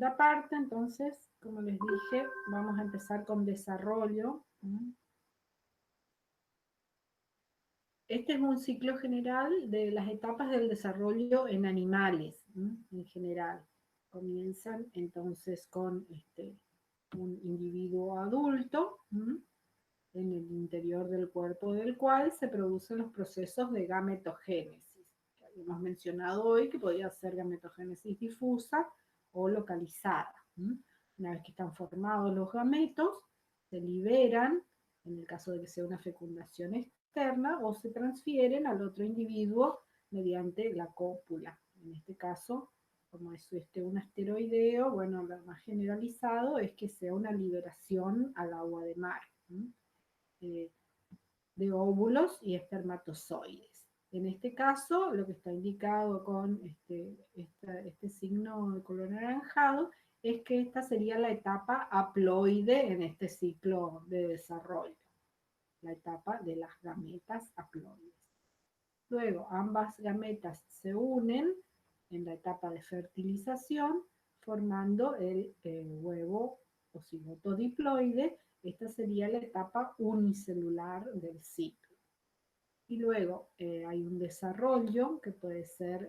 La parte, entonces, como les dije, vamos a empezar con desarrollo. Este es un ciclo general de las etapas del desarrollo en animales, en general. Comienzan entonces con un individuo adulto, en el interior del cuerpo del cual se producen los procesos de gametogénesis, que habíamos mencionado hoy, que podía ser gametogénesis difusa o localizada. Una vez que están formados los gametos, se liberan, en el caso de que sea una fecundación externa, o se transfieren al otro individuo mediante la cópula. En este caso, como es un asteroideo, bueno, lo más generalizado es que sea una liberación al agua de mar. Eh, de óvulos y espermatozoides. En este caso, lo que está indicado con este signo de color anaranjado es que esta sería la etapa haploide en este ciclo de desarrollo, la etapa de las gametas haploides. Luego, ambas gametas se unen en la etapa de fertilización, formando el huevo o cigoto diploide. Esta sería la etapa unicelular del ciclo. Y luego hay un desarrollo que puede ser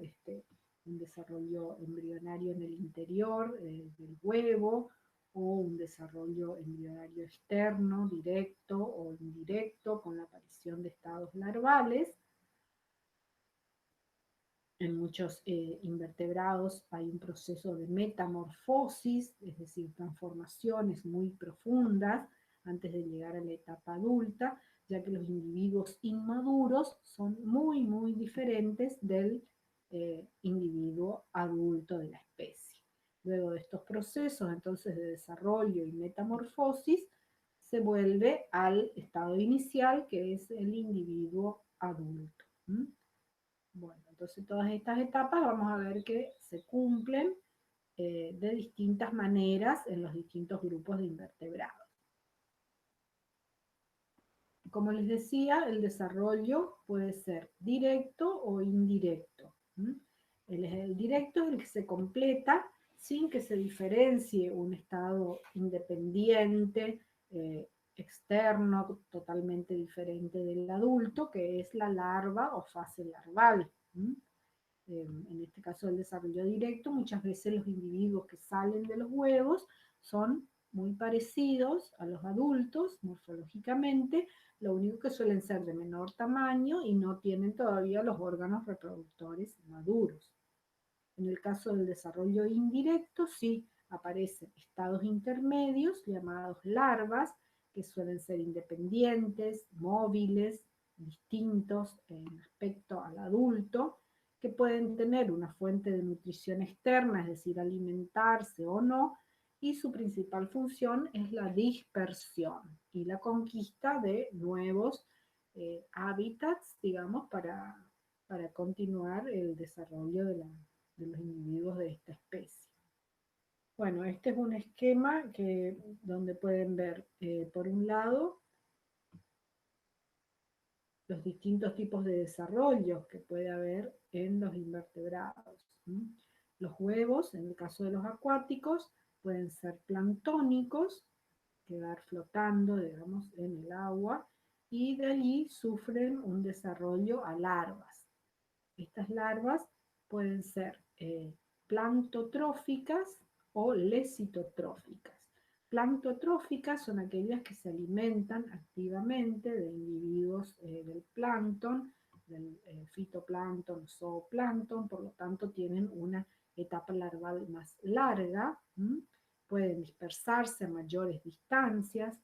un desarrollo embrionario en el interior del huevo, o un desarrollo embrionario externo, directo o indirecto, con la aparición de estados larvales. En muchos invertebrados hay un proceso de metamorfosis, es decir, transformaciones muy profundas antes de llegar a la etapa adulta, ya que los individuos inmaduros son muy, muy diferentes del individuo adulto de la especie. Luego de estos procesos, entonces, de desarrollo y metamorfosis, se vuelve al estado inicial, que es el individuo adulto. Bueno, entonces todas estas etapas vamos a ver que se cumplen de distintas maneras en los distintos grupos de invertebrados. Como les decía, el desarrollo puede ser directo o indirecto. El directo es el que se completa sin que se diferencie un estado independiente, externo, totalmente diferente del adulto, que es la larva o fase larval. En este caso del desarrollo directo, muchas veces los individuos que salen de los huevos son muy parecidos a los adultos morfológicamente, lo único que suelen ser de menor tamaño y no tienen todavía los órganos reproductores maduros. En el caso del desarrollo indirecto, sí aparecen estados intermedios llamados larvas, que suelen ser independientes, móviles, distintos en aspecto al adulto, que pueden tener una fuente de nutrición externa, es decir, alimentarse o no, y su principal función es la dispersión y la conquista de nuevos hábitats, digamos, para continuar el desarrollo de los individuos de esta especie. Bueno, este es un esquema donde pueden ver, por un lado, los distintos tipos de desarrollos que puede haber en los invertebrados. Los huevos, en el caso de los acuáticos, pueden ser planctónicos, quedar flotando, digamos, en el agua, y de allí sufren un desarrollo a larvas. Estas larvas pueden ser planctotróficas o lesitotróficas. Planctotróficas son aquellas que se alimentan activamente de individuos del plancton, del fitoplancton, zooplancton, por lo tanto tienen una etapa larval más larga, pueden dispersarse a mayores distancias.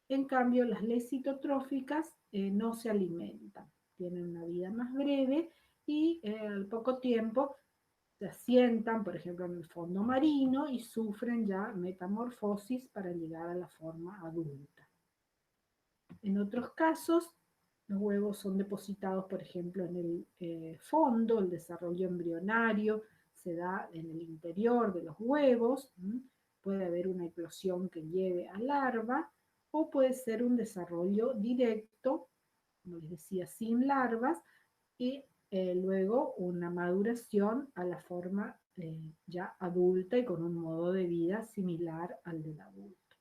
En cambio, las lesitotróficas no se alimentan, tienen una vida más breve y al poco tiempo se asientan, por ejemplo, en el fondo marino y sufren ya metamorfosis para llegar a la forma adulta. En otros casos, los huevos son depositados, por ejemplo, en el fondo, el desarrollo embrionario se da en el interior de los huevos, puede haber una eclosión que lleve a larva, o puede ser un desarrollo directo, como les decía, sin larvas, y luego una maduración a la forma ya adulta y con un modo de vida similar al del adulto.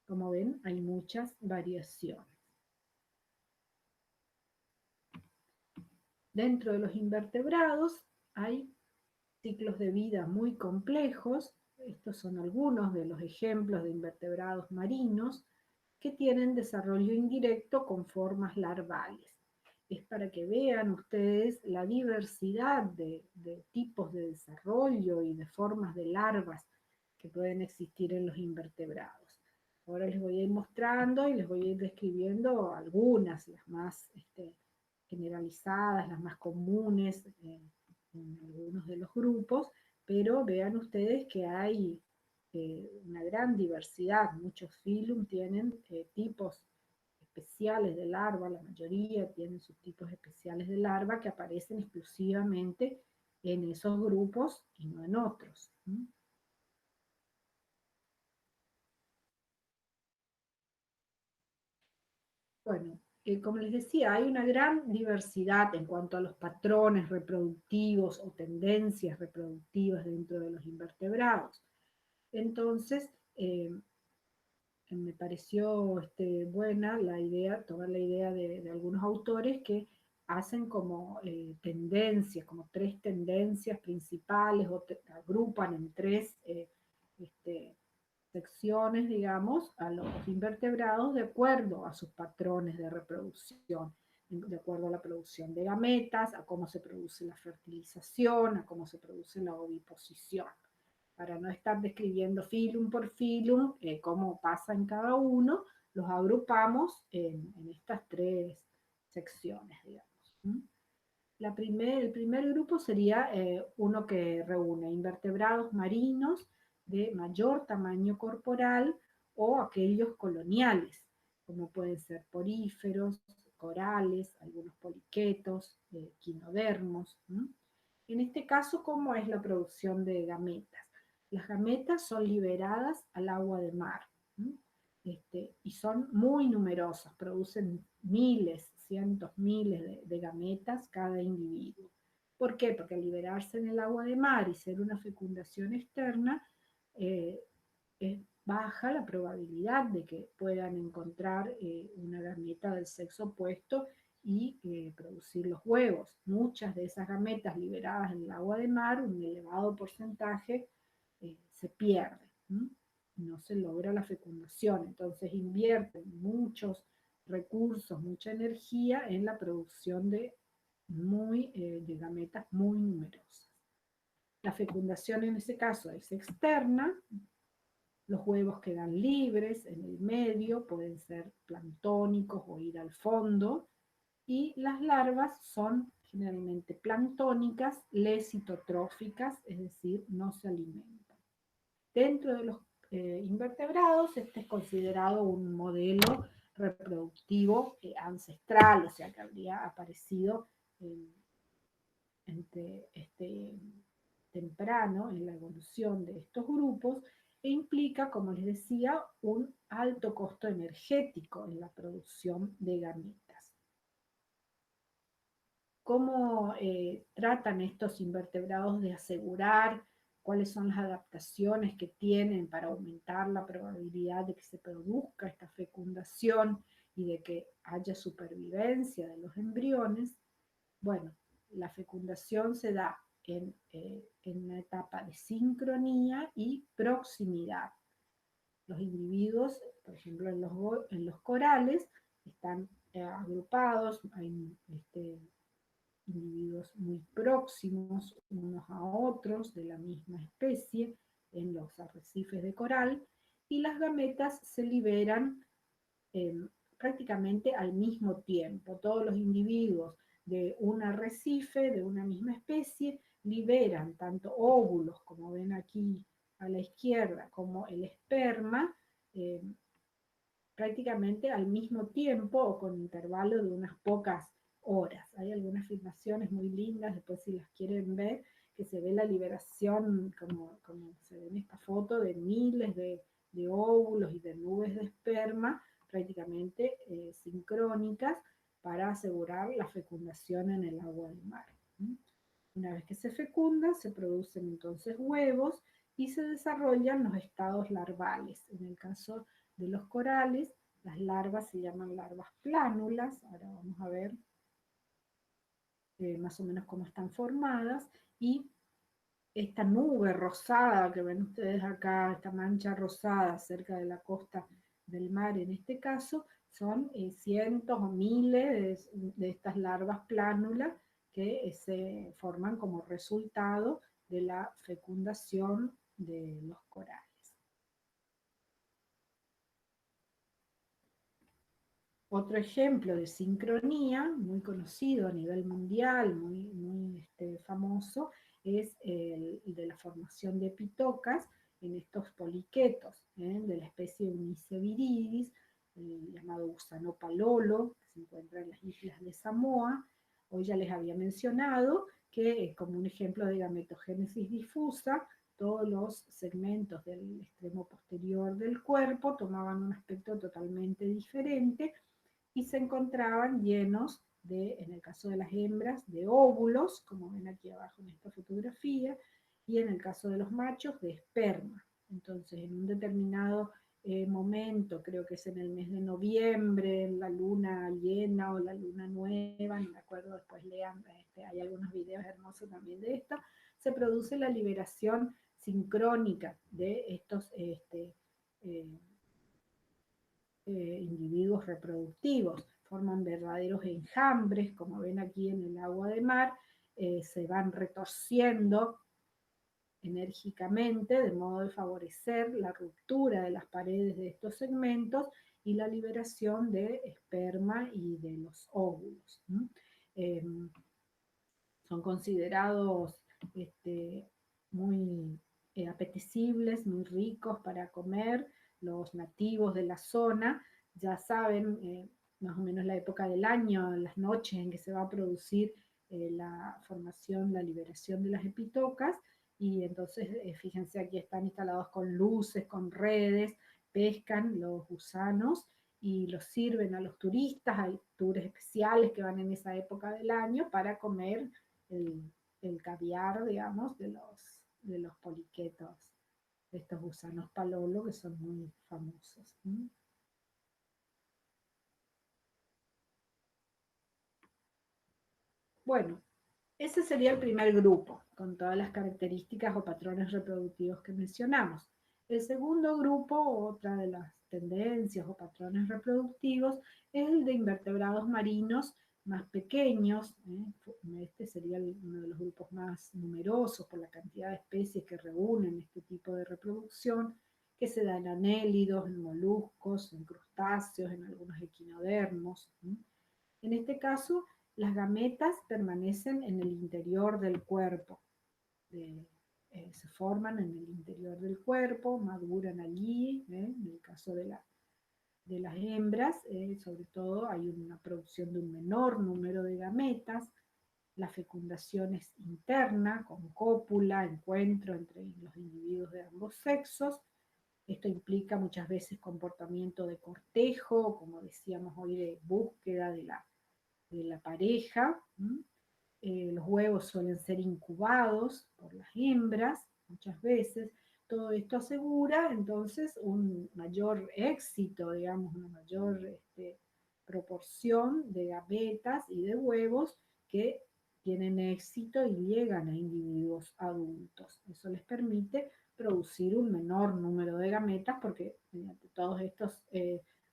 Como ven, hay muchas variaciones. Dentro de los invertebrados hay ciclos de vida muy complejos. Estos son algunos de los ejemplos de invertebrados marinos que tienen desarrollo indirecto con formas larvales. Es para que vean ustedes la diversidad de tipos de desarrollo y de formas de larvas que pueden existir en los invertebrados. Ahora les voy a ir mostrando y les voy a ir describiendo algunas, las más generalizadas, las más comunes en algunos de los grupos, pero vean ustedes que hay una gran diversidad. Muchos filum tienen tipos especiales de larva, la mayoría tienen sus tipos especiales de larva que aparecen exclusivamente en esos grupos y no en otros. Bueno, como les decía, hay una gran diversidad en cuanto a los patrones reproductivos o tendencias reproductivas dentro de los invertebrados. Entonces, me pareció buena la idea, tomar la idea de algunos autores que hacen como tendencias, como tres tendencias principales, o agrupan en tres secciones, digamos, a los invertebrados de acuerdo a sus patrones de reproducción, de acuerdo a la producción de gametas, a cómo se produce la fertilización, a cómo se produce la oviposición. Para no estar describiendo filum por filum, cómo pasa en cada uno, los agrupamos en estas tres secciones, digamos. El primer grupo sería uno que reúne invertebrados marinos de mayor tamaño corporal o aquellos coloniales, como pueden ser poríferos, corales, algunos poliquetos, quinodermos. En este caso, ¿cómo es la producción de gametas? Las gametas son liberadas al agua de mar. Y son muy numerosas, producen miles, cientos, miles de gametas cada individuo. ¿Por qué? Porque al liberarse en el agua de mar y ser una fecundación externa, eh, es baja la probabilidad de que puedan encontrar una gameta del sexo opuesto y producir los huevos. Muchas de esas gametas liberadas en el agua de mar, un elevado porcentaje, se pierde. No se logra la fecundación, entonces invierten muchos recursos, mucha energía en la producción de gametas muy numerosas. La fecundación en ese caso es externa, los huevos quedan libres en el medio, pueden ser planctónicos o ir al fondo, y las larvas son generalmente planctónicas, lesitotróficas, es decir, no se alimentan. Dentro de los invertebrados, este es considerado un modelo reproductivo ancestral, o sea que habría aparecido temprano en la evolución de estos grupos e implica, como les decía, un alto costo energético en la producción de gametas. ¿Cómo tratan estos invertebrados de asegurar cuáles son las adaptaciones que tienen para aumentar la probabilidad de que se produzca esta fecundación y de que haya supervivencia de los embriones? Bueno, la fecundación se da en una etapa de sincronía y proximidad. Los individuos, por ejemplo, en los corales, están agrupados, hay individuos muy próximos unos a otros de la misma especie en los arrecifes de coral, y las gametas se liberan eh, prácticamente al mismo tiempo. Todos los individuos de un arrecife, de una misma especie, liberan tanto óvulos, como ven aquí a la izquierda, como el esperma, eh, prácticamente al mismo tiempo o con intervalo de unas pocas horas. Hay algunas filmaciones muy lindas, después si las quieren ver, que se ve la liberación, como se ve en esta foto, de miles de óvulos y de nubes de esperma, prácticamente sincrónicas, para asegurar la fecundación en el agua del mar. Una vez que se fecunda, se producen entonces huevos y se desarrollan los estados larvales. En el caso de los corales, las larvas se llaman larvas plánulas. Ahora vamos a ver más o menos cómo están formadas. Y esta nube rosada que ven ustedes acá, esta mancha rosada cerca de la costa del mar en este caso, son cientos o miles de estas larvas plánulas que se forman como resultado de la fecundación de los corales. Otro ejemplo de sincronía, muy conocido a nivel mundial, muy famoso, es el de la formación de pitocas en estos poliquetos de la especie Uniceviridis, el llamado gusano palolo, que se encuentra en las islas de Samoa. Hoy ya les había mencionado que, como un ejemplo de gametogénesis difusa, todos los segmentos del extremo posterior del cuerpo tomaban un aspecto totalmente diferente y se encontraban llenos de, en el caso de las hembras, de óvulos, como ven aquí abajo en esta fotografía, y en el caso de los machos, de esperma. Entonces, en un determinado momento, creo que es en el mes de noviembre, la luna llena o la luna nueva, no me acuerdo, después lean, hay algunos videos hermosos también de esto, se produce la liberación sincrónica de estos eh, individuos reproductivos, forman verdaderos enjambres, como ven aquí en el agua de mar, se van retorciendo enérgicamente de modo de favorecer la ruptura de las paredes de estos segmentos y la liberación de esperma y de los óvulos. Eh, Son considerados muy apetecibles, muy ricos para comer. Los nativos de la zona ya saben más o menos la época del año, las noches en que se va a producir la formación, la liberación de las epitocas, y entonces fíjense, aquí están instalados con luces, con redes, pescan los gusanos y los sirven a los turistas. Hay tours especiales que van en esa época del año para comer el, el caviar, digamos, de los poliquetos, de estos gusanos palolo que son muy famosos. Bueno, ese sería el primer grupo, con todas las características o patrones reproductivos que mencionamos. El segundo grupo, otra de las tendencias o patrones reproductivos, es el de invertebrados marinos más pequeños. Este sería uno de los grupos más numerosos por la cantidad de especies que reúnen este tipo de reproducción, que se da en anélidos, en moluscos, en crustáceos, en algunos equinodermos. En este caso, las gametas permanecen en el interior del cuerpo, de, se forman en el interior del cuerpo, maduran allí, en el caso de las hembras, sobre todo hay una producción de un menor número de gametas, la fecundación es interna, con cópula, encuentro entre los individuos de ambos sexos. Esto implica muchas veces comportamiento de cortejo, como decíamos hoy, de búsqueda de la pareja. Los huevos suelen ser incubados por las hembras muchas veces. Todo esto asegura entonces un mayor éxito, digamos, una mayor proporción de gametas y de huevos que tienen éxito y llegan a individuos adultos. Eso les permite producir un menor número de gametas porque mediante todos estos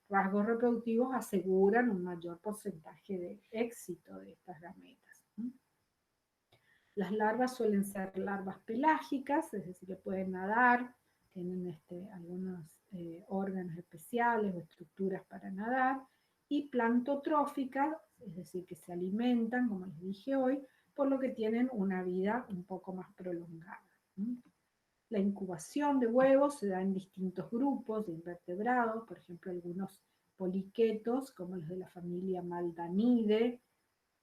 rasgos reproductivos aseguran un mayor porcentaje de éxito de estas gametas. Las larvas suelen ser larvas pelágicas, es decir, que pueden nadar, tienen algunos órganos especiales o estructuras para nadar, y plantotróficas, es decir, que se alimentan, como les dije hoy, por lo que tienen una vida un poco más prolongada. La incubación de huevos se da en distintos grupos de invertebrados, por ejemplo, algunos poliquetos, como los de la familia Maldanidae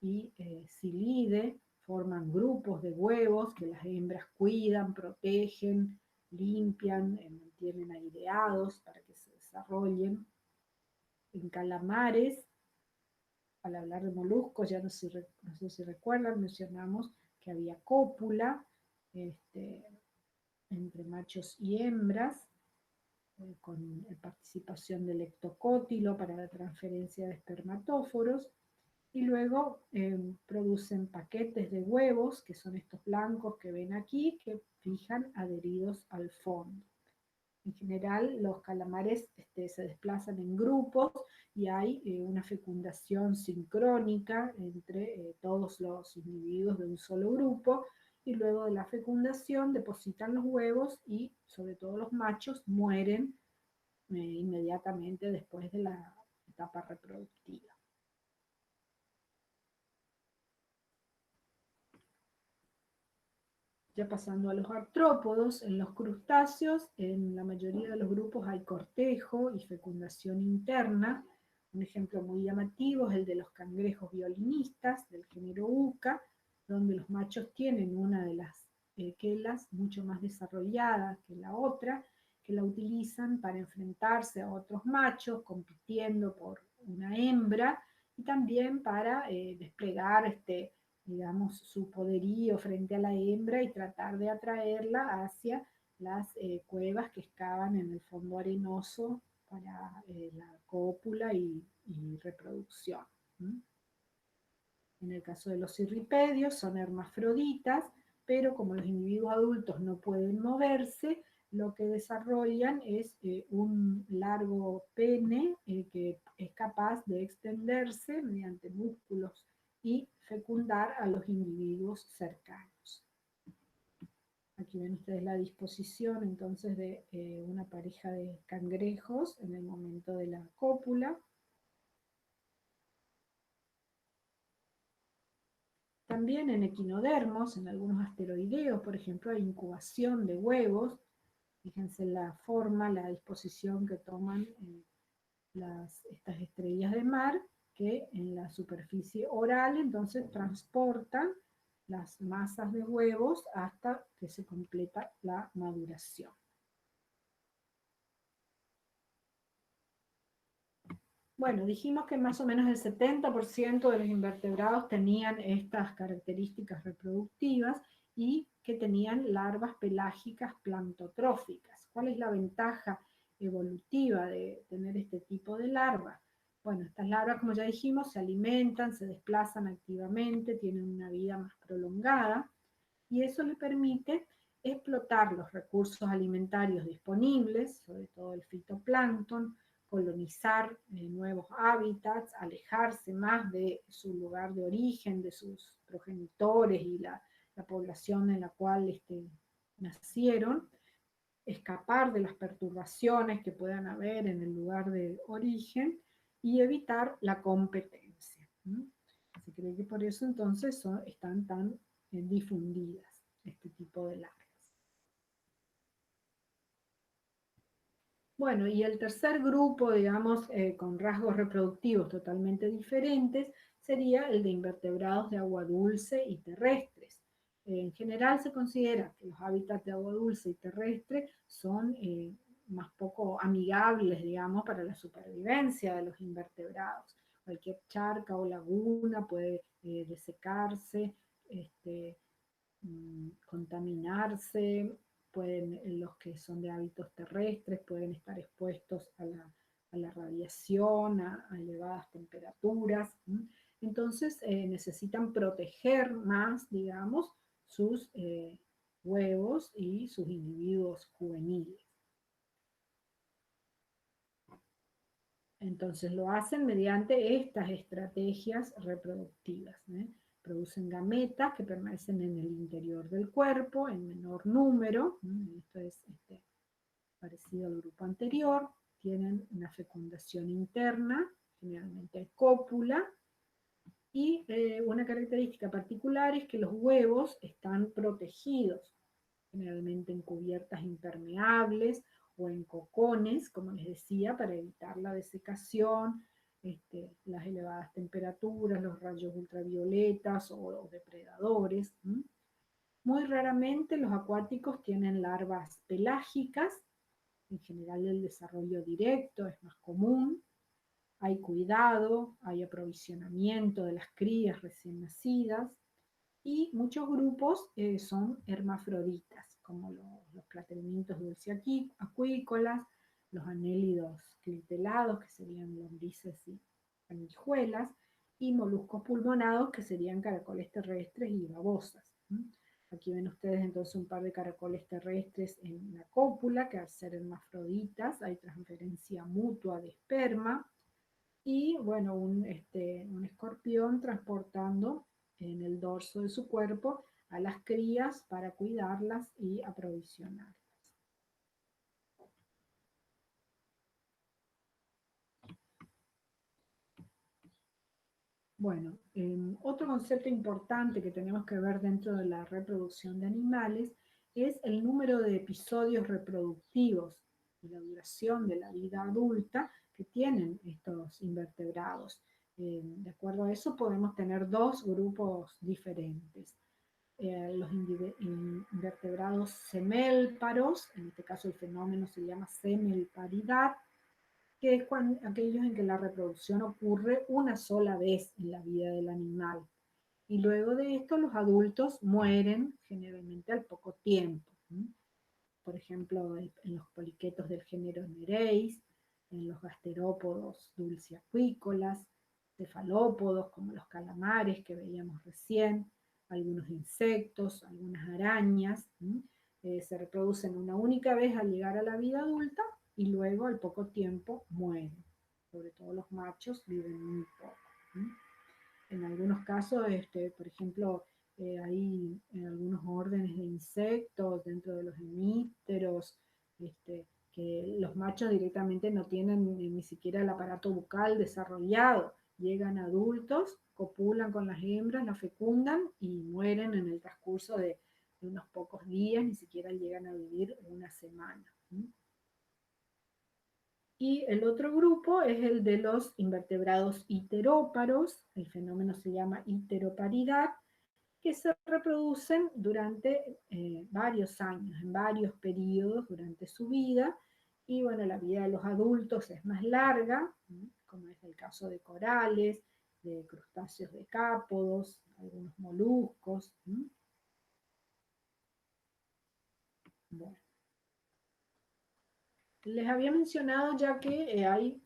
y Psyllidae, forman grupos de huevos que las hembras cuidan, protegen, limpian, mantienen aireados para que se desarrollen. En calamares, al hablar de moluscos, ya no sé si recuerdan, mencionamos que que había cópula entre machos y hembras, con participación del ectocótilo para la transferencia de espermatóforos, y luego producen paquetes de huevos, que son estos blancos que ven aquí, que fijan adheridos al fondo. En general, los calamares se desplazan en grupos y hay una fecundación sincrónica entre todos los individuos de un solo grupo, y luego de la fecundación depositan los huevos y sobre todo los machos mueren inmediatamente después de la etapa reproductiva. Ya pasando a los artrópodos, en los crustáceos, en la mayoría de los grupos hay cortejo y fecundación interna. Un ejemplo muy llamativo es el de los cangrejos violinistas del género Uca, donde los machos tienen una de las quelas mucho más desarrollada que la otra, que la utilizan para enfrentarse a otros machos, compitiendo por una hembra, y también para desplegar digamos, su poderío frente a la hembra y tratar de atraerla hacia las cuevas que excavan en el fondo arenoso para la cópula y reproducción. En el caso de los cirripedios son hermafroditas, pero como los individuos adultos no pueden moverse, lo que desarrollan es un largo pene que es capaz de extenderse mediante músculos y fecundar a los individuos cercanos. Aquí ven ustedes la disposición entonces de una pareja de cangrejos en el momento de la cópula. También en equinodermos, en algunos asteroideos, por ejemplo, hay incubación de huevos. Fíjense la forma, la disposición que toman estas estrellas de mar, que en la superficie oral entonces transportan las masas de huevos hasta que se completa la maduración. Bueno, dijimos que más o menos el 70% de los invertebrados tenían estas características reproductivas y que tenían larvas pelágicas plantotróficas. ¿Cuál es la ventaja evolutiva de tener este tipo de larvas? Bueno, estas larvas, como ya dijimos, se alimentan, se desplazan activamente, tienen una vida más prolongada, y eso le permite explotar los recursos alimentarios disponibles, sobre todo el fitoplancton, colonizar nuevos hábitats, alejarse más de su lugar de origen, de sus progenitores y la población en la cual nacieron, escapar de las perturbaciones que puedan haber en el lugar de origen y evitar la competencia. Se cree que por eso entonces están tan difundidas este tipo de larvas. Bueno, y el tercer grupo, digamos, con rasgos reproductivos totalmente diferentes, sería el de invertebrados de agua dulce y terrestres. En general se considera que los hábitats de agua dulce y terrestre son más poco amigables, digamos, para la supervivencia de los invertebrados. Cualquier charca o laguna puede desecarse, contaminarse, los que son de hábitos terrestres pueden estar expuestos a la radiación, a elevadas temperaturas. Entonces necesitan proteger más, digamos, sus huevos y sus individuos juveniles. Entonces lo hacen mediante estas estrategias reproductivas. Producen gametas que permanecen en el interior del cuerpo en menor número. Esto es parecido al grupo anterior. Tienen una fecundación interna, generalmente hay cópula. Y una característica particular es que los huevos están protegidos, generalmente en cubiertas impermeables o en cocones, como les decía, para evitar la desecación, las elevadas temperaturas, los rayos ultravioletas o depredadores. Muy raramente los acuáticos tienen larvas pelágicas, en general el desarrollo directo es más común, hay cuidado, hay aprovisionamiento de las crías recién nacidas, Y muchos grupos son hermafroditas, como los plateamientos dulceacuícolas, los anélidos clitelados, que serían lombrices y sanguijuelas, y moluscos pulmonados, que serían caracoles terrestres y babosas. Aquí ven ustedes entonces un par de caracoles terrestres en la cópula, que al ser hermafroditas hay transferencia mutua de esperma, y bueno, un escorpión transportando en el dorso de su cuerpo a las crías para cuidarlas y aprovisionarlas. Bueno, otro concepto importante que tenemos que ver dentro de la reproducción de animales es el número de episodios reproductivos y la duración de la vida adulta que tienen estos invertebrados. De acuerdo a eso podemos tener dos grupos diferentes. Los invertebrados semélparos, en este caso el fenómeno se llama semelparidad, que es aquellos en que la reproducción ocurre una sola vez en la vida del animal. Y luego de esto los adultos mueren generalmente al poco tiempo. Por ejemplo, en los poliquetos del género Nereis, en los gasterópodos dulceacuícolas, cefalópodos como los calamares que veíamos recién, algunos insectos, algunas arañas, se reproducen una única vez al llegar a la vida adulta y luego al poco tiempo mueren. Sobre todo los machos viven muy poco. En algunos casos, por ejemplo, hay en algunos órdenes de insectos, dentro de los hemípteros, que los machos directamente no tienen ni siquiera el aparato bucal desarrollado. Llegan adultos, copulan con las hembras, las fecundan y mueren en el transcurso de unos pocos días, ni siquiera llegan a vivir una semana. Y el otro grupo es el de los invertebrados iteróparos, el fenómeno se llama iteroparidad, que se reproducen durante varios años, en varios periodos durante su vida, y bueno, la vida de los adultos es más larga, como es el caso de corales, de crustáceos decápodos, algunos moluscos. Bueno. Les había mencionado ya que hay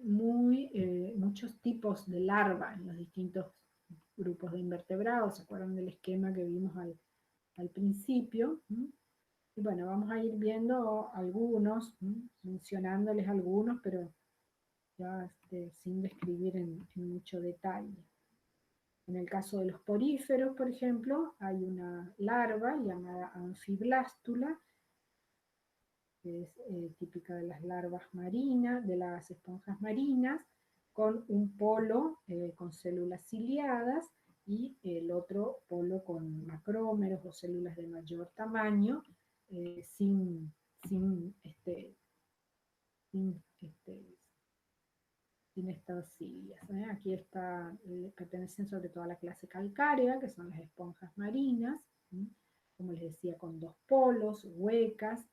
muchos tipos de larva en los distintos grupos de invertebrados. ¿Se acuerdan del esquema que vimos al principio? Y bueno, vamos a ir viendo algunos, mencionándoles algunos, pero ya sin describir en mucho detalle. En el caso de los poríferos, por ejemplo, hay una larva llamada anfiblástula, que es típica de las larvas marinas, de las esponjas marinas, con un polo con células ciliadas y el otro polo con macrómeros o células de mayor tamaño, sin, sin, sin, sin estas cilias. Aquí pertenecen sobre todo a la clase calcárea, que son las esponjas marinas, como les decía, con dos polos, huecas,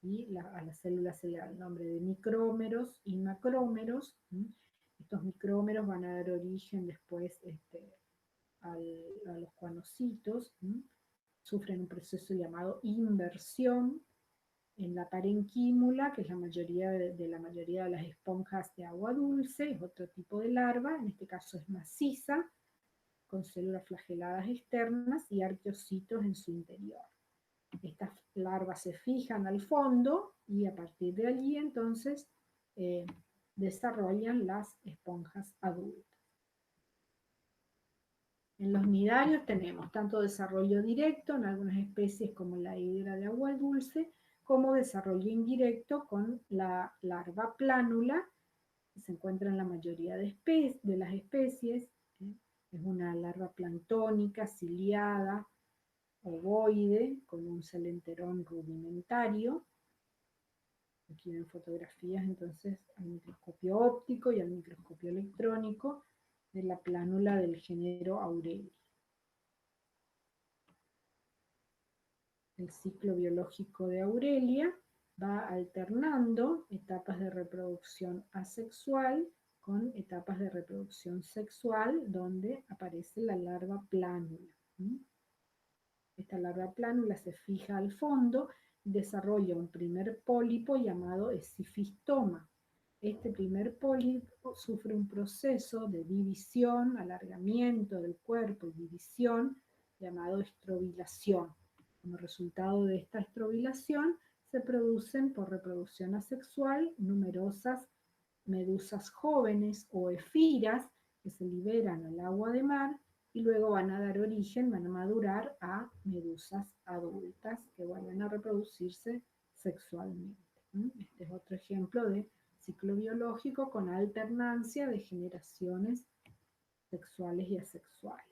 y a las células se le da el nombre de micrómeros y macrómeros. Estos micrómeros van a dar origen después a los cuanocitos. Sufren un proceso llamado inversión en la parenquímula, que es la mayoría de la mayoría de las esponjas de agua dulce, es otro tipo de larva, en este caso es maciza, con células flageladas externas y arqueocitos en su interior. Estas larvas se fijan al fondo y a partir de allí entonces desarrollan las esponjas adultas. En los nidarios tenemos tanto desarrollo directo en algunas especies como la hidra de agua dulce, como desarrollo indirecto con la larva plánula, que se encuentra en la mayoría de las especies. Es una larva planctónica, ciliada, ovoide, con un celenterón rudimentario. Aquí ven fotografías entonces al microscopio óptico y al microscopio electrónico de la plánula del género Aurelia. El ciclo biológico de Aurelia va alternando etapas de reproducción asexual con etapas de reproducción sexual donde aparece la larva plánula. Esta larva plánula se fija al fondo y desarrolla un primer pólipo llamado esifistoma. Este primer pólipo sufre un proceso de división, alargamiento del cuerpo y división llamado estrobilación. Como resultado de esta estrobilación se producen por reproducción asexual numerosas medusas jóvenes o efiras que se liberan al agua de mar y luego van a dar origen, van a madurar a medusas adultas que vuelven a reproducirse sexualmente. Este es otro ejemplo de ciclo biológico con alternancia de generaciones sexuales y asexuales.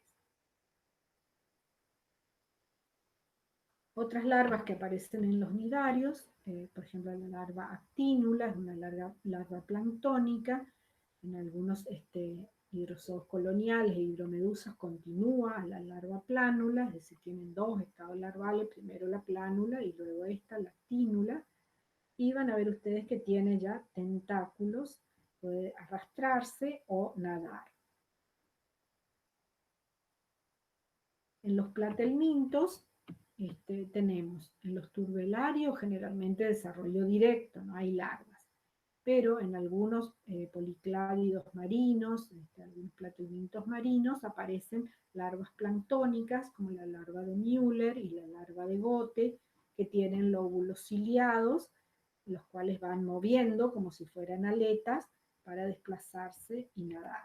Otras larvas que aparecen en los nidarios, por ejemplo la larva actínula, es una larva planctónica, en algunos hidrozoos coloniales e hidromedusas continúa la larva plánula, es decir, tienen dos estados larvales, primero la plánula y luego esta, la actínula, y van a ver ustedes que tiene ya tentáculos, puede arrastrarse o nadar. En los platelmintos tenemos en los turbelarios generalmente desarrollo directo, no hay larvas, pero en algunos policládidos marinos, algunos platelmintos marinos, aparecen larvas planctónicas como la larva de Müller y la larva de Gote, que tienen lóbulos ciliados, los cuales van moviendo como si fueran aletas para desplazarse y nadar.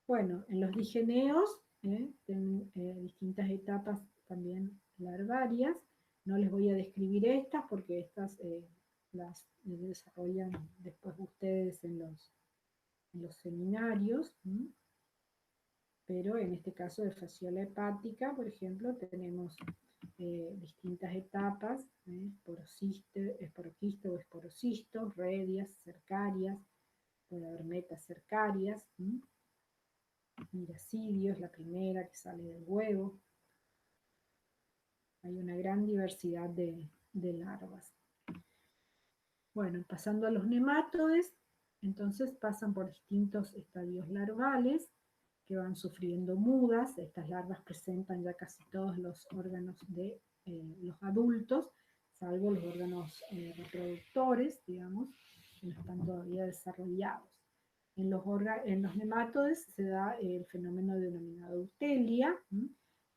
Bueno, en los digeneos tienen distintas etapas también larvarias. No les voy a describir estas porque estas las desarrollan después ustedes en los seminarios. Pero en este caso de fasciola hepática, por ejemplo, tenemos distintas etapas, esporoquisto o esporocisto, redias, cercarias, puede haber metacercarias. Miracidio es la primera que sale del huevo. Hay una gran diversidad de larvas. Bueno, pasando a los nemátodes, entonces pasan por distintos estadios larvales que van sufriendo mudas. Estas larvas presentan ya casi todos los órganos de los adultos, salvo los órganos reproductores, digamos, que no están todavía desarrollados. En los nemátodes se da el fenómeno denominado eutelia,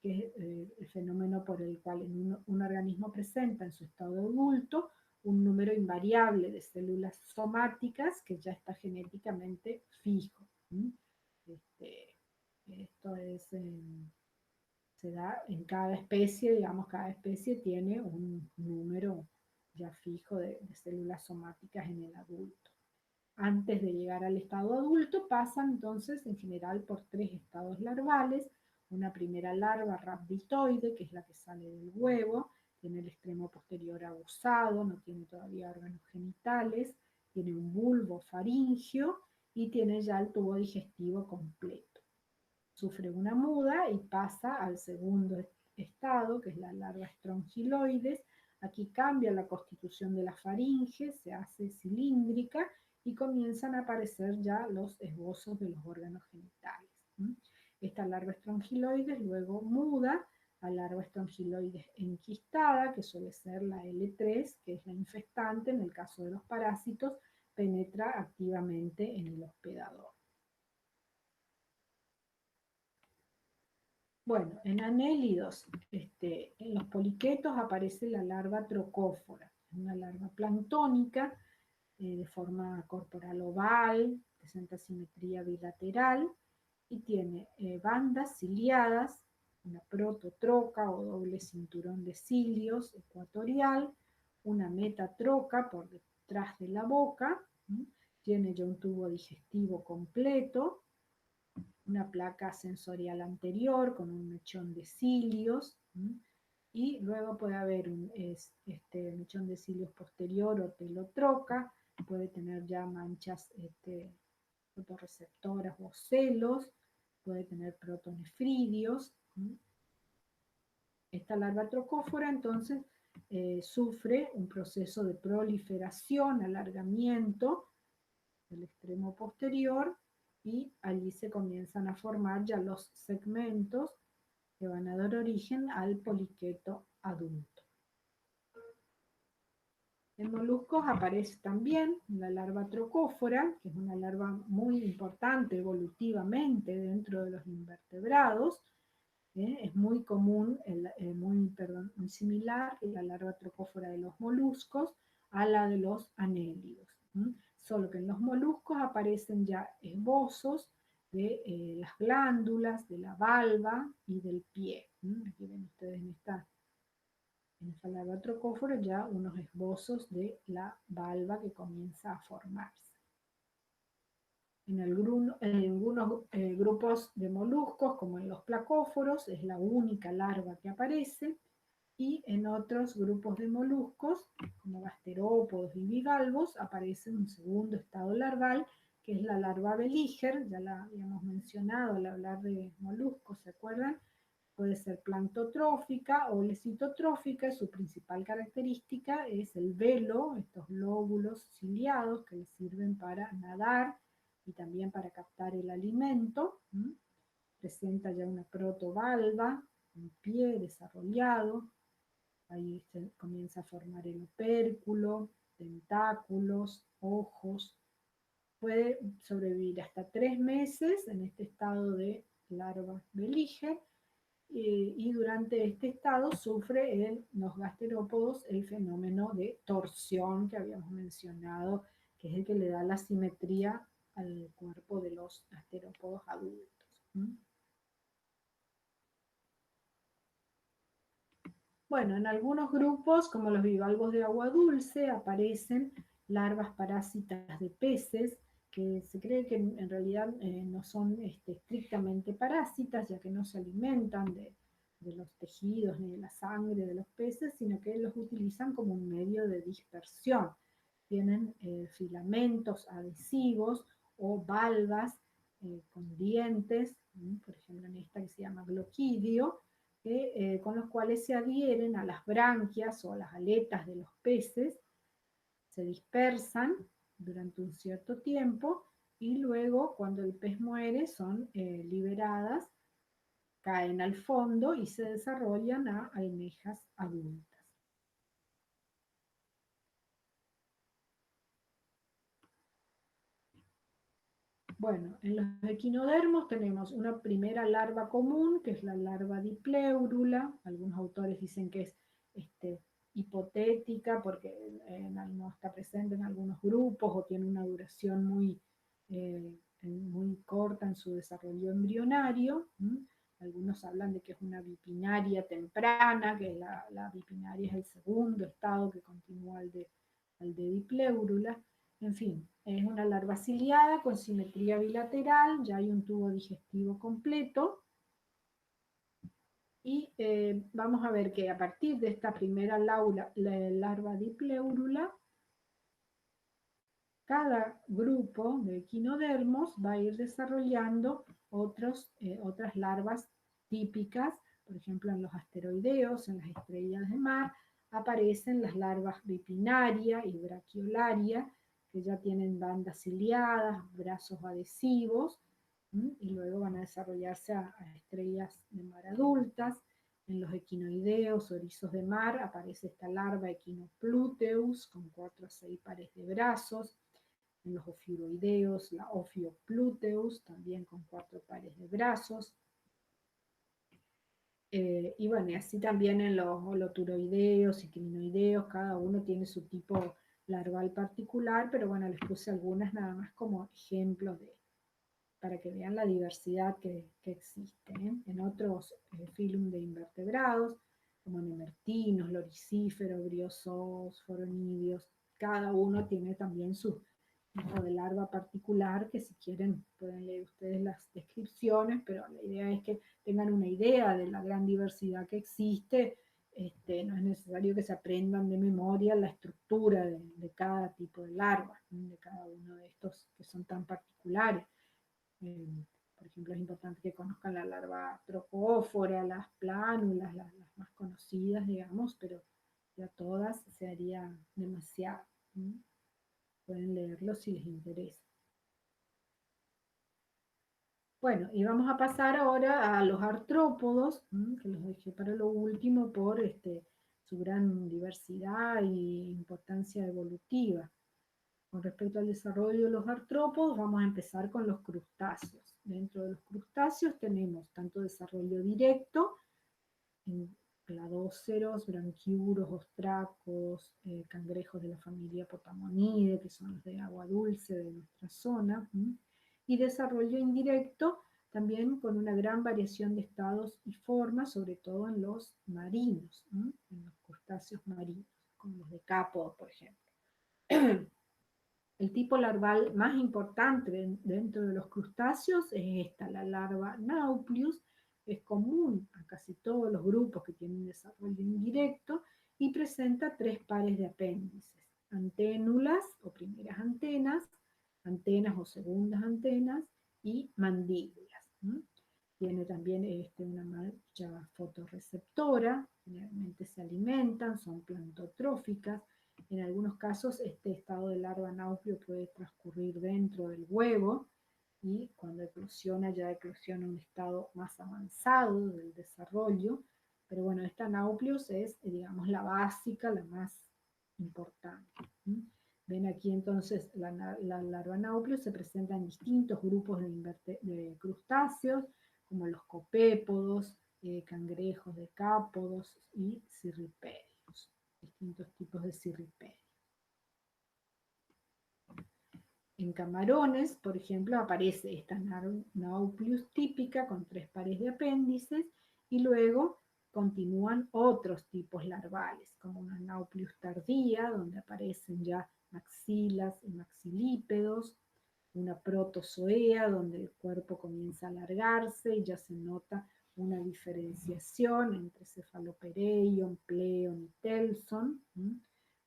que es el fenómeno por el cual un organismo presenta en su estado adulto un número invariable de células somáticas que ya está genéticamente fijo. Esto se da en cada especie, digamos, cada especie tiene un número ya fijo de células somáticas en el adulto. Antes de llegar al estado adulto pasan entonces en general por tres estados larvales. Una primera larva rhabditoide, que es la que sale del huevo, tiene el extremo posterior abusado, no tiene todavía órganos genitales, tiene un bulbo faríngeo y tiene ya el tubo digestivo completo. Sufre una muda y pasa al segundo estado, que es la larva strongyloides. Aquí cambia la constitución de la faringe, se hace cilíndrica y comienzan a aparecer ya los esbozos de los órganos genitales. Esta larva strongyloides luego muda a larva strongyloides enquistada, que suele ser la L3, que es la infestante. En el caso de los parásitos, penetra activamente en el hospedador. Bueno, en anélidos, en los poliquetos aparece la larva trocófora, una larva planctónica de forma corporal oval, presenta simetría bilateral y tiene bandas ciliadas, una prototroca o doble cinturón de cilios ecuatorial, una metatroca por detrás de la boca, tiene ya un tubo digestivo completo, una placa sensorial anterior con un mechón de cilios, y luego puede haber un mechón de cilios posterior o telotroca, puede tener ya manchas fotorreceptoras o celos, puede tener protonefridios. Esta larva trocófora entonces sufre un proceso de proliferación, alargamiento del extremo posterior, y allí se comienzan a formar ya los segmentos que van a dar origen al poliqueto adulto. En moluscos aparece también la larva trocófora, que es una larva muy importante evolutivamente dentro de los invertebrados. Es muy común, muy similar la larva trocófora de los moluscos a la de los anélidos. Solo que en los moluscos aparecen ya esbozos de las glándulas, de la valva y del pie. Aquí ven ustedes en esta larva trocófora ya unos esbozos de la valva que comienza a formarse. En algunos grupos de moluscos, como en los placóforos, es la única larva que aparece, y en otros grupos de moluscos, como gasterópodos y bivalvos, aparece un segundo estado larval, que es la larva belíger, ya la habíamos mencionado al hablar de moluscos, ¿se acuerdan? Puede ser plantotrófica o lecitotrófica, su principal característica es el velo, estos lóbulos ciliados que les sirven para nadar y también para captar el alimento. Presenta ya una protovalva, un pie desarrollado, ahí se comienza a formar el opérculo, tentáculos, ojos. Puede sobrevivir hasta 3 meses en este estado de larva belíger, y durante este estado sufre en los gasterópodos el fenómeno de torsión que habíamos mencionado, que es el que le da la simetría al cuerpo de los gasterópodos adultos. Bueno, en algunos grupos, como los bivalvos de agua dulce, aparecen larvas parásitas de peces, que se cree que en realidad no son estrictamente parásitas, ya que no se alimentan de los tejidos ni de la sangre de los peces, sino que los utilizan como un medio de dispersión. Tienen filamentos adhesivos o valvas con dientes, por ejemplo en esta que se llama gloquidio, con los cuales se adhieren a las branquias o a las aletas de los peces, se dispersan durante un cierto tiempo y luego cuando el pez muere son liberadas, caen al fondo y se desarrollan a almejas adultas. Bueno, en los equinodermos tenemos una primera larva común, que es la larva dipleurula. Algunos autores dicen que es hipotética porque no está presente en algunos grupos o tiene una duración muy corta en su desarrollo embrionario. Algunos hablan de que es una bipinaria temprana, que la bipinaria es el segundo estado que continúa al de dipleurula. En fin, es una larva ciliada con simetría bilateral, ya hay un tubo digestivo completo. Y vamos a ver que a partir de esta primera larva dipleurula, cada grupo de equinodermos va a ir desarrollando otras larvas típicas. Por ejemplo, en los asteroideos, en las estrellas de mar, aparecen las larvas bipinaria y brachiolaria, que ya tienen bandas ciliadas, brazos adhesivos, y luego van a desarrollarse a estrellas de mar adultas. En los equinoideos, orizos de mar, aparece esta larva Echinopluteus con 4 a 6 pares de brazos. En los ofiuroideos, la Ophiopluteus, también con 4 pares de brazos. Y bueno, y así también en los holoturoideos y crinoideos, cada uno tiene su tipo larval particular, pero bueno, les puse algunas nada más como ejemplos para que vean la diversidad que existe. En otros filum de invertebrados, como nemertinos, loricíferos, briozoos, foronidios, cada uno tiene también su tipo de larva particular, que si quieren pueden leer ustedes las descripciones, pero la idea es que tengan una idea de la gran diversidad que existe. No es necesario que se aprendan de memoria la estructura de cada tipo de larva, de cada uno de estos que son tan particulares. Por ejemplo, es importante que conozcan la larva trocófora, las plánulas, las más conocidas, digamos, pero ya todas se haría demasiado. Pueden leerlo si les interesa. Bueno, y vamos a pasar ahora a los artrópodos, que los dejé para lo último por su gran diversidad y importancia evolutiva. Con respecto al desarrollo de los artrópodos, vamos a empezar con los crustáceos. Dentro de los crustáceos tenemos tanto desarrollo directo, en cladóceros, branquiuros, ostrácodos, cangrejos de la familia Potamonidae, que son los de agua dulce de nuestra zona, y desarrollo indirecto, también con una gran variación de estados y formas, sobre todo en los marinos, en los crustáceos marinos, como los decápodos, por ejemplo. El tipo larval más importante dentro de los crustáceos es esta, la larva Nauplius. Es común a casi todos los grupos que tienen desarrollo indirecto y presenta 3 pares de apéndices: anténulas o primeras antenas, antenas o segundas antenas y mandíbulas. Tiene también una mancha fotorreceptora, generalmente se alimentan, son plantotróficas. En algunos casos este estado de larva náuplio puede transcurrir dentro del huevo y cuando eclosiona ya eclosiona un estado más avanzado del desarrollo. Pero bueno, esta náuplios es, digamos, la básica, la más importante. Ven aquí entonces la larva náuplio se presenta en distintos grupos de crustáceos, como los copépodos, cangrejos decápodos y cirripedios, distintos tipos de cirripedios. En camarones, por ejemplo, aparece esta Nauplius típica con 3 pares de apéndices y luego continúan otros tipos larvales, como una Nauplius tardía, donde aparecen ya maxilas y maxilípedos, una protozoea, donde el cuerpo comienza a alargarse y ya se nota una diferenciación entre cefalopereion, pleon y telson.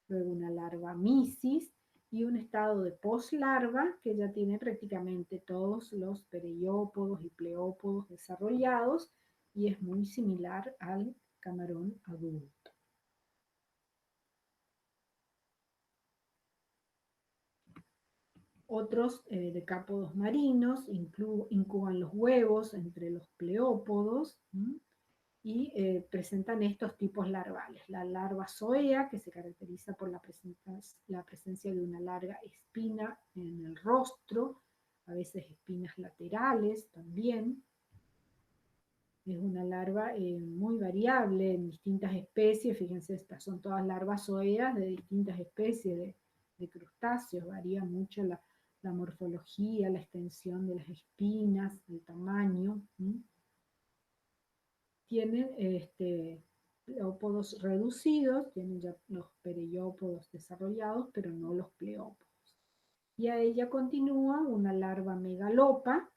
Luego una larva misis y un estado de poslarva que ya tiene prácticamente todos los pereiópodos y pleópodos desarrollados y es muy similar al camarón adulto. Otros decápodos marinos incuban los huevos entre los pleópodos y presentan estos tipos larvales. La larva zoea, que se caracteriza por la presencia de una larga espina en el rostro, a veces espinas laterales también. Es una larva muy variable en distintas especies. Fíjense, estas son todas larvas zoeas de distintas especies de crustáceos. Varía mucho la morfología, la extensión de las espinas, el tamaño. Tienen pleópodos reducidos, tienen ya los pereiópodos desarrollados, pero no los pleópodos. Y a ella continúa una larva megalopa.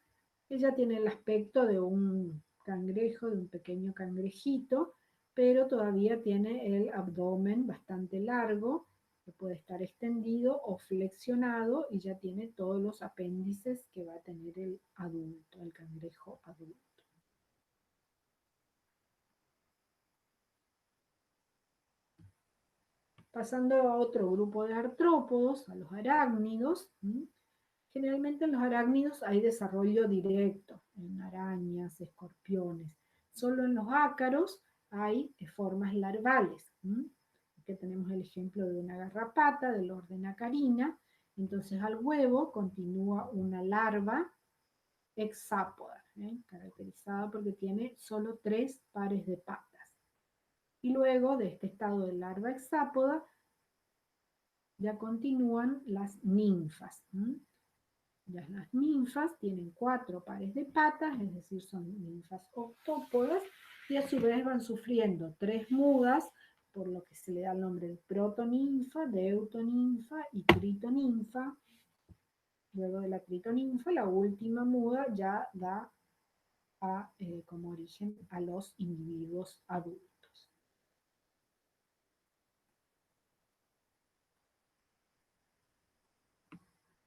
Ella tiene el aspecto de un cangrejo, de un pequeño cangrejito, pero todavía tiene el abdomen bastante largo, que puede estar extendido o flexionado, y ya tiene todos los apéndices que va a tener el adulto, el cangrejo adulto. Pasando a otro grupo de artrópodos, a los arácnidos. Generalmente en los arácnidos hay desarrollo directo, en arañas, escorpiones. Solo en los ácaros hay formas larvales. Aquí tenemos el ejemplo de una garrapata del orden Acarina. Entonces al huevo continúa una larva hexápoda, caracterizada porque tiene solo 3 pares de patas. Y luego de este estado de larva hexápoda ya continúan las ninfas. Las ninfas tienen 4 pares de patas, es decir, son ninfas octópodas, y a su vez van sufriendo 3 mudas, por lo que se le da el nombre de protoninfa, deutoninfa y tritoninfa. Luego de la tritoninfa, la última muda ya da como origen a los individuos adultos.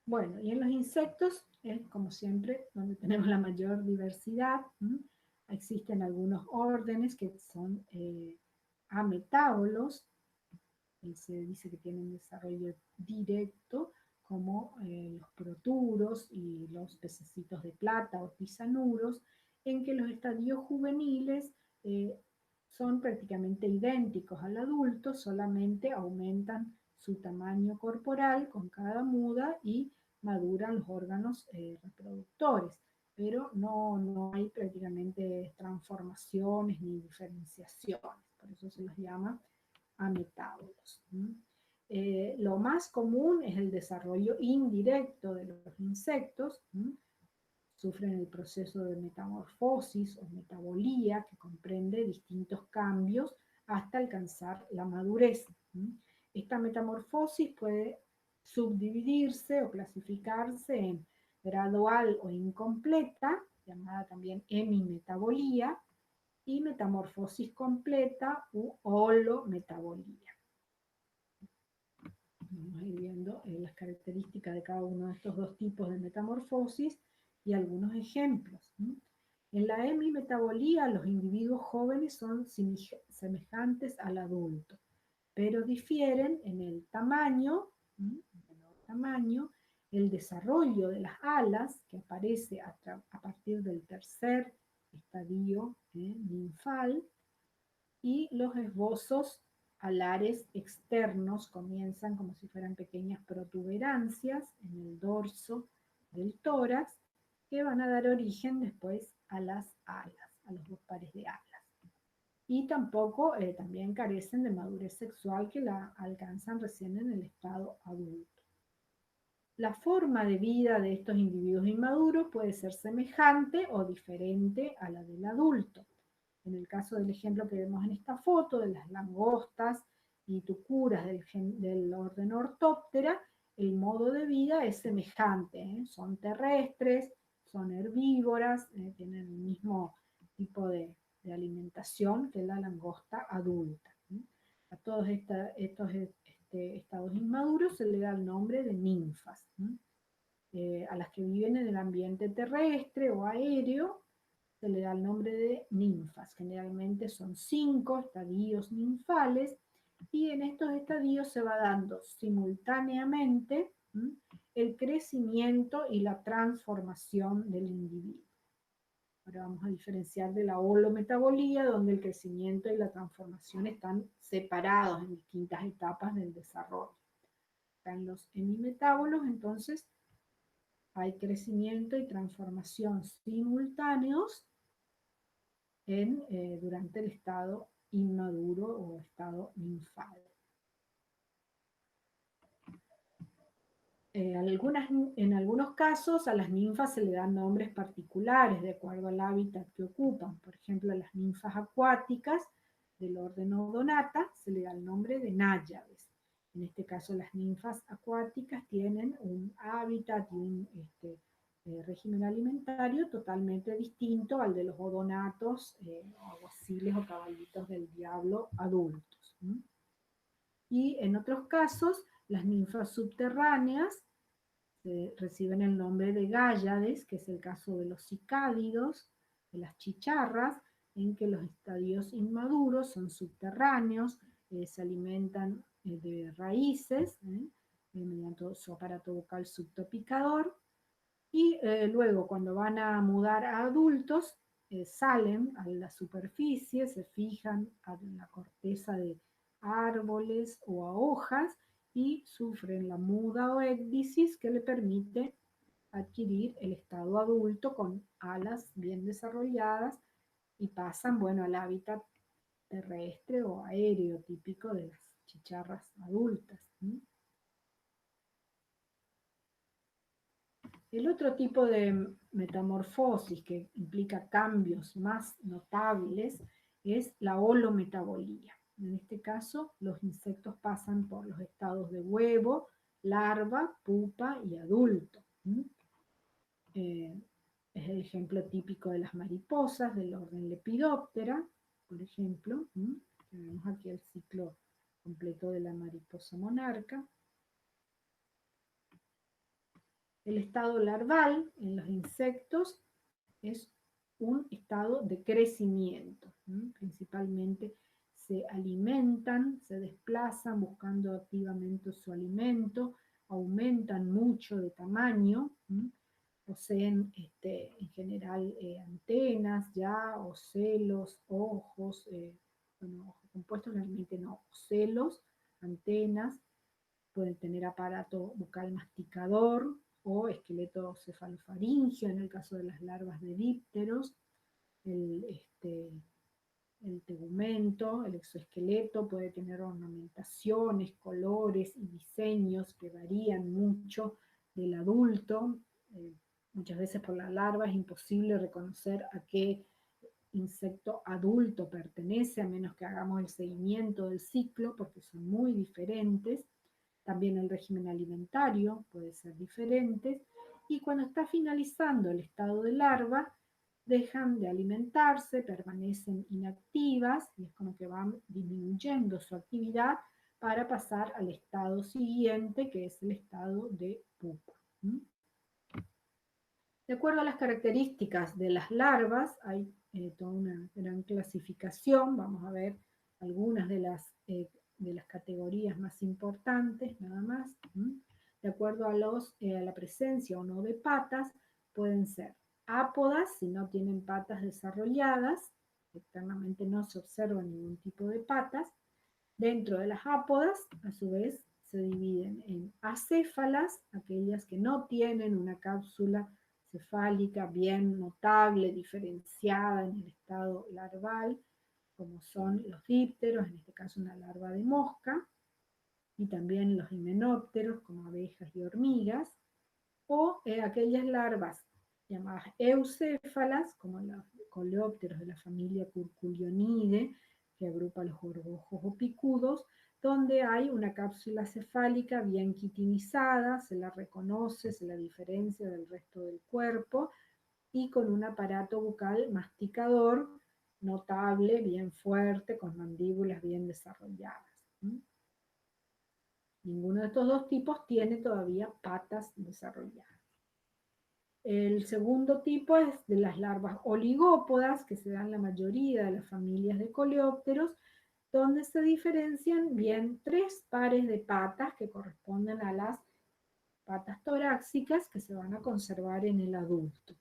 Bueno, y en los insectos es como siempre donde tenemos la mayor diversidad. Existen algunos órdenes que son ametábolos, se dice que tienen desarrollo directo, como los proturos y los pececitos de plata o tisanuros, en que los estadios juveniles son prácticamente idénticos al adulto, solamente aumentan su tamaño corporal con cada muda y maduran los órganos reproductores, pero no hay prácticamente transformaciones ni diferenciaciones, por eso se los llama ametábolos. Lo más común es el desarrollo indirecto de los insectos. Sufren el proceso de metamorfosis o metabolía, que comprende distintos cambios hasta alcanzar la madurez. Esta metamorfosis puede subdividirse o clasificarse en gradual o incompleta, llamada también hemimetabolía, y metamorfosis completa u holometabolía. Vamos a ir viendo las características de cada uno de estos dos tipos de metamorfosis y algunos ejemplos. En la hemimetabolía, los individuos jóvenes son semejantes al adulto, pero difieren en el tamaño, el desarrollo de las alas, que aparece a partir del tercer estadio ninfal, y los esbozos alares externos comienzan como si fueran pequeñas protuberancias en el dorso del tórax, que van a dar origen después a las alas, a los dos pares de alas. Y tampoco también carecen de madurez sexual, que la alcanzan recién en el estado adulto. La forma de vida de estos individuos inmaduros puede ser semejante o diferente a la del adulto. En el caso del ejemplo que vemos en esta foto, de las langostas y tucuras del orden Orthoptera, el modo de vida es semejante. Son terrestres, son herbívoras, tienen el mismo tipo de alimentación que la langosta adulta. A todos estos estados inmaduros se le da el nombre de ninfas. A las que viven en el ambiente terrestre o aéreo se le da el nombre de ninfas. Generalmente son 5 estadios ninfales, y en estos estadios se va dando simultáneamente el crecimiento y la transformación del individuo. Ahora vamos a diferenciar de la holometabolía, donde el crecimiento y la transformación están separados en distintas etapas del desarrollo. Acá en los hemimetábolos, entonces, hay crecimiento y transformación simultáneos durante el estado inmaduro o estado ninfal. En algunos casos a las ninfas se le dan nombres particulares de acuerdo al hábitat que ocupan. Por ejemplo, a las ninfas acuáticas del orden Odonata se le da el nombre de náyades. En este caso, las ninfas acuáticas tienen un hábitat y un régimen alimentario totalmente distinto al de los odonatos, aguaciles o caballitos del diablo adultos. Y en otros casos, las ninfas subterráneas reciben el nombre de gáyades, que es el caso de los cicádidos, de las chicharras, en que los estadios inmaduros son subterráneos, se alimentan de raíces, mediante su aparato vocal subtopicador, y luego cuando van a mudar a adultos, salen a la superficie, se fijan en la corteza de árboles o a hojas, y sufren la muda o ecdisis, que le permite adquirir el estado adulto con alas bien desarrolladas, y pasan, bueno, al hábitat terrestre o aéreo típico de las chicharras adultas. El otro tipo de metamorfosis que implica cambios más notables es la holometabolía. En este caso, los insectos pasan por los estados de huevo, larva, pupa y adulto. Es el ejemplo típico de las mariposas del orden Lepidoptera, por ejemplo. Tenemos aquí el ciclo completo de la mariposa monarca. El estado larval en los insectos es un estado de crecimiento. Principalmente se alimentan, se desplazan buscando activamente su alimento, aumentan mucho de tamaño, poseen en general antenas ya, ocelos, ojos, bueno, ojos compuestos realmente no, ocelos, antenas, pueden tener aparato bucal masticador o esqueleto cefalofaríngeo en el caso de las larvas de dípteros, el, el tegumento, el exoesqueleto puede tener ornamentaciones, colores y diseños que varían mucho del adulto. Muchas veces por la larva es imposible reconocer a qué insecto adulto pertenece, a menos que hagamos el seguimiento del ciclo, porque son muy diferentes. También el régimen alimentario puede ser diferente. Y cuando está finalizando el estado de larva, dejan de alimentarse, permanecen inactivas y es como que van disminuyendo su actividad para pasar al estado siguiente, que es el estado de pupa. De acuerdo a las características de las larvas, hay toda una gran clasificación. Vamos a ver algunas de las categorías más importantes, nada más. De acuerdo a la presencia o no de patas, pueden ser ápodas, si no tienen patas desarrolladas, externamente no se observa ningún tipo de patas. Dentro de las ápodas, a su vez, se dividen en acéfalas, aquellas que no tienen una cápsula cefálica bien notable, diferenciada en el estado larval, como son los dípteros, en este caso una larva de mosca, y también los himenópteros, como abejas y hormigas, o aquellas larvas llamadas eucéfalas, como los coleópteros de la familia Curculionidae, que agrupa los gorgojos o picudos, donde hay una cápsula cefálica bien quitinizada, se la reconoce, se la diferencia del resto del cuerpo, y con un aparato bucal masticador notable, bien fuerte, con mandíbulas bien desarrolladas. Ninguno de estos dos tipos tiene todavía patas desarrolladas. El segundo tipo es de las larvas oligópodas, que se dan en la mayoría de las familias de coleópteros, donde se diferencian bien 3 pares de patas que corresponden a las patas torácicas que se van a conservar en el adulto.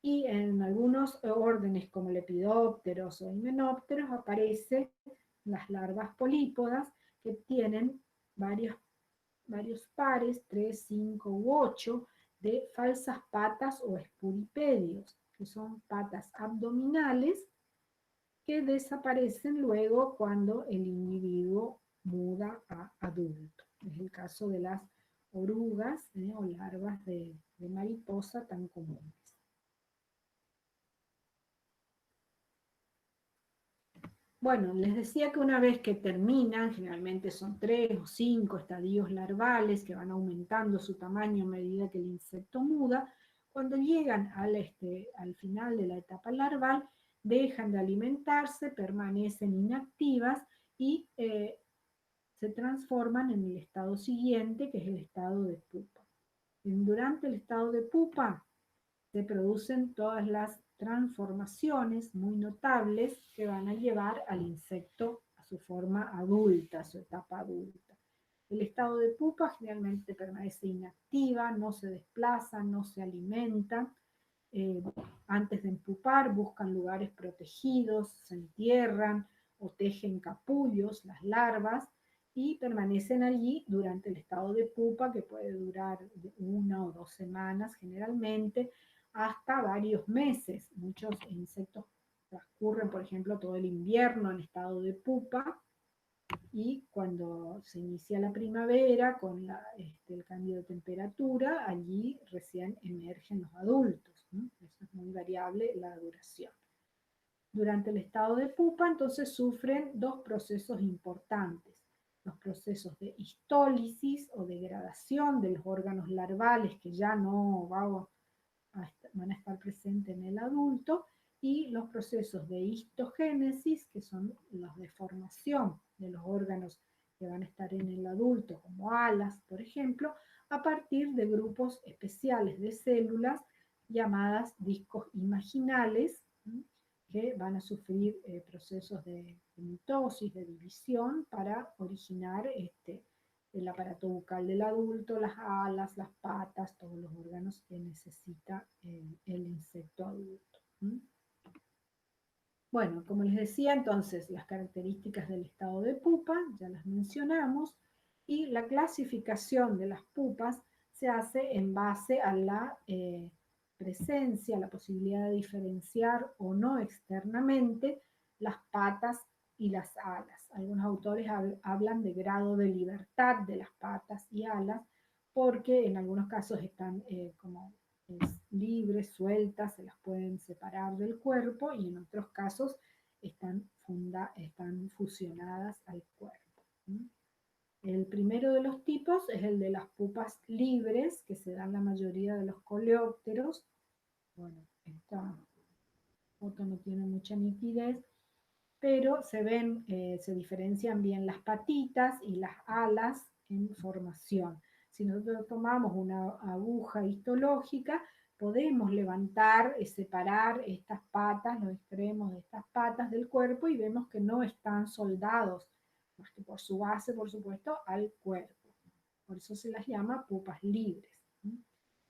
Y en algunos órdenes como lepidópteros o himenópteros aparecen las larvas polípodas que tienen varios pares, 3, 5 u 8, de falsas patas o espuripedios, que son patas abdominales que desaparecen luego cuando el individuo muda a adulto. Es el caso de las orugas o larvas de mariposa tan comunes. Bueno, les decía que una vez que terminan, generalmente son 3 o 5 estadios larvales que van aumentando su tamaño a medida que el insecto muda, cuando llegan al final de la etapa larval, dejan de alimentarse, permanecen inactivas y se transforman en el estado siguiente, que es el estado de pupa. Durante el estado de pupa se producen todas las transformaciones muy notables que van a llevar al insecto a su forma adulta, a su etapa adulta. El estado de pupa generalmente permanece inactiva, no se desplaza, no se alimenta. Antes de empupar buscan lugares protegidos, se entierran o tejen capullos, las larvas, y permanecen allí durante el estado de pupa, que puede durar 1 o 2 semanas generalmente, hasta varios meses. Muchos insectos transcurren, por ejemplo, todo el invierno en estado de pupa, y cuando se inicia la primavera con el cambio de temperatura, allí recién emergen los adultos. Eso es muy variable la duración. Durante el estado de pupa, entonces sufren 2 procesos importantes: los procesos de histólisis o degradación de los órganos larvales que ya no van a estar presentes en el adulto, y los procesos de histogénesis, que son los de formación de los órganos que van a estar en el adulto, como alas, por ejemplo, a partir de grupos especiales de células llamadas discos imaginales, que van a sufrir procesos de mitosis, de división, para originar el aparato bucal del adulto, las alas, las patas, todos los órganos que necesita el insecto adulto. Bueno, como les decía, entonces, las características del estado de pupa, ya las mencionamos, y la clasificación de las pupas se hace en base a la presencia, la posibilidad de diferenciar o no externamente las patas y las alas. Algunos autores hablan de grado de libertad de las patas y alas, porque en algunos casos están como libres, sueltas, se las pueden separar del cuerpo, y en otros casos están fusionadas al cuerpo. El primero de los tipos es el de las pupas libres, que se dan en la mayoría de los coleópteros. Bueno, esta foto no tiene mucha nitidez, pero se diferencian bien las patitas y las alas en formación. Si nosotros tomamos una aguja histológica, podemos levantar, separar estas patas, los extremos de estas patas del cuerpo, y vemos que no están soldados, por su base, por supuesto, al cuerpo. Por eso se las llama pupas libres.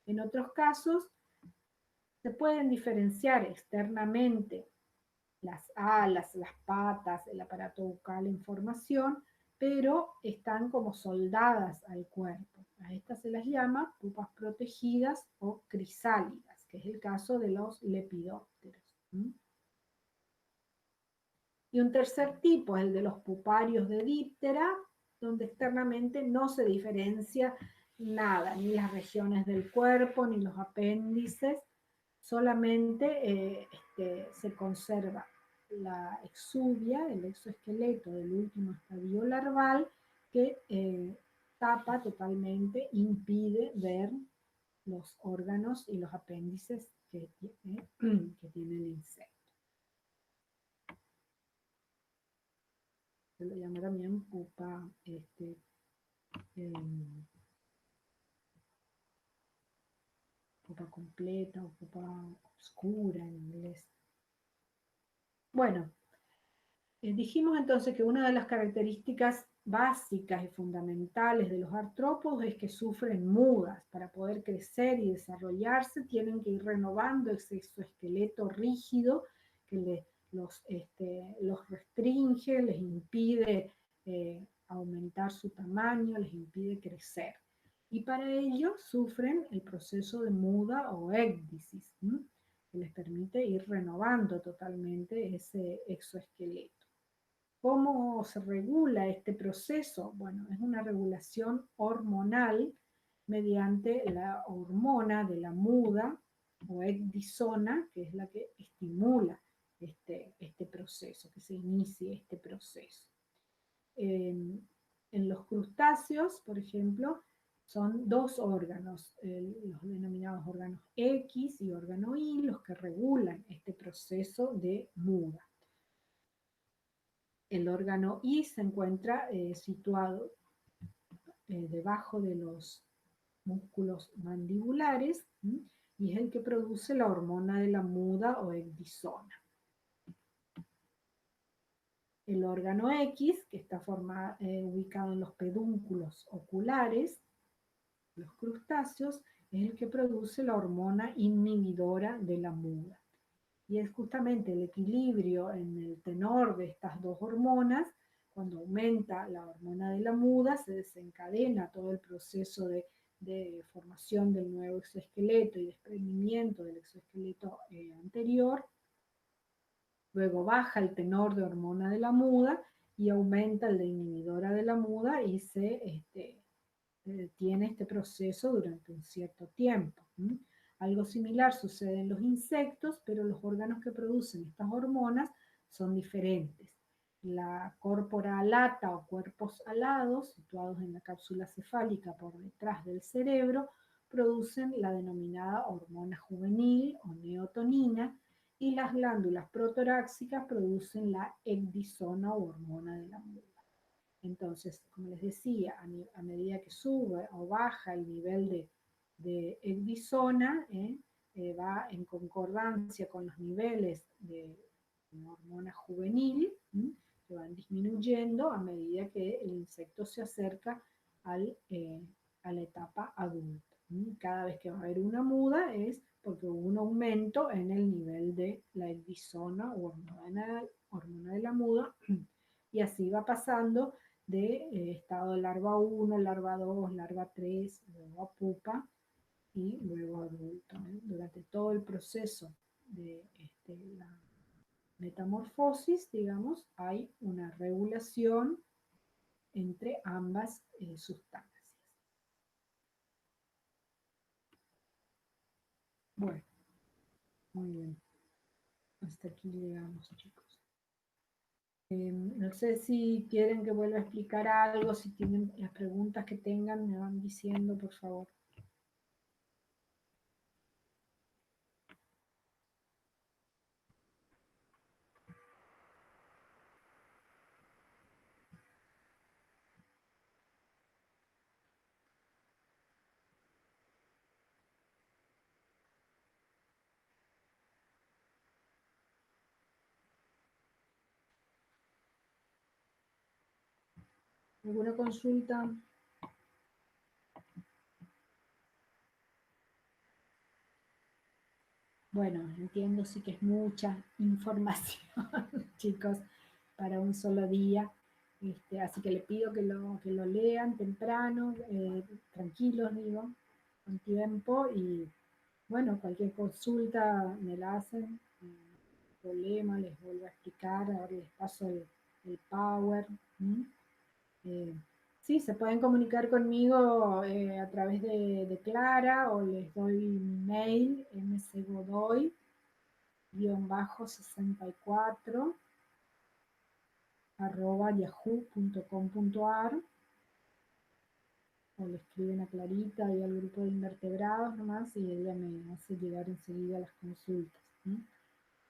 En otros casos, se pueden diferenciar externamente las alas, las patas, el aparato bucal en formación, pero están como soldadas al cuerpo. A estas se las llama pupas protegidas o crisálidas, que es el caso de los lepidópteros. Y un tercer tipo es el de los puparios de díptera, donde externamente no se diferencia nada, ni las regiones del cuerpo, ni los apéndices, solamente se conserva la exuvia, el exoesqueleto del último estadio larval, que tapa totalmente, impide ver los órganos y los apéndices que tiene el insecto. Se lo llama también pupa, pupa completa o pupa oscura en inglés. Bueno, dijimos entonces que una de las características básicas y fundamentales de los artrópodos es que sufren mudas. Para poder crecer y desarrollarse tienen que ir renovando ese exoesqueleto rígido que los restringe, les impide aumentar su tamaño, les impide crecer. Y para ello sufren el proceso de muda o ecdisis, que les permite ir renovando totalmente ese exoesqueleto. ¿Cómo se regula este proceso? Bueno, es una regulación hormonal mediante la hormona de la muda o ecdisona, que es la que estimula este proceso, que se inicie este proceso. En los crustáceos, por ejemplo, son dos órganos, los denominados órganos X y órgano Y, los que regulan este proceso de muda. El órgano I se encuentra situado debajo de los músculos mandibulares, y es el que produce la hormona de la muda o ecdisona. El órgano X, que está ubicado en los pedúnculos oculares, los crustáceos, es el que produce la hormona inhibidora de la muda. Y es justamente el equilibrio en el tenor de estas dos hormonas. Cuando aumenta la hormona de la muda, se desencadena todo el proceso de formación del nuevo exoesqueleto y desprendimiento del exoesqueleto anterior. Luego baja el tenor de hormona de la muda y aumenta el de inhibidora de la muda, y se detiene este proceso durante un cierto tiempo. Algo similar sucede en los insectos, pero los órganos que producen estas hormonas son diferentes. La córpora alata o cuerpos alados, situados en la cápsula cefálica por detrás del cerebro, producen la denominada hormona juvenil o neotonina, y las glándulas protoráxicas producen la ecdisona o hormona de la muda. Entonces, como les decía, a medida que sube o baja el nivel de ecdisona, va en concordancia con los niveles de hormona juvenil, que van disminuyendo a medida que el insecto se acerca a la etapa adulta. Cada vez que va a haber una muda es porque hubo un aumento en el nivel de la ecdisona o hormona de la muda, y así va pasando de estado de larva 1, larva 2, larva 3, luego a pupa y luego adulto. Durante todo el proceso de la metamorfosis, digamos, hay una regulación entre ambas sustancias. Bueno, muy bien. Hasta aquí llegamos, chicos. No sé si quieren que vuelva a explicar algo, si tienen las preguntas que tengan, me van diciendo, por favor. ¿Alguna consulta? Bueno, entiendo, sí que es mucha información, chicos, para un solo día. Así que les pido que lo lean temprano, tranquilos, digo, con tiempo. Y bueno, cualquier consulta me la hacen, problema, les vuelvo a explicar, ahora les paso el Power. Eh, sí, se pueden comunicar conmigo a través de Clara, o les doy mi mail, mcgodoy-64 @yahoo.com.ar, o le escriben a Clarita y al grupo de invertebrados nomás, y ella me hace llegar enseguida las consultas.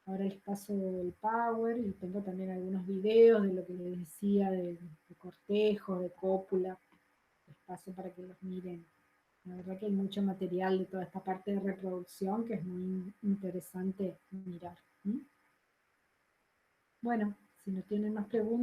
Ahora les paso el Power, y tengo también algunos videos de lo que les decía de cortejo, de cópula. Les paso para que los miren. La verdad que hay mucho material de toda esta parte de reproducción que es muy interesante mirar. Bueno, si no tienen más preguntas.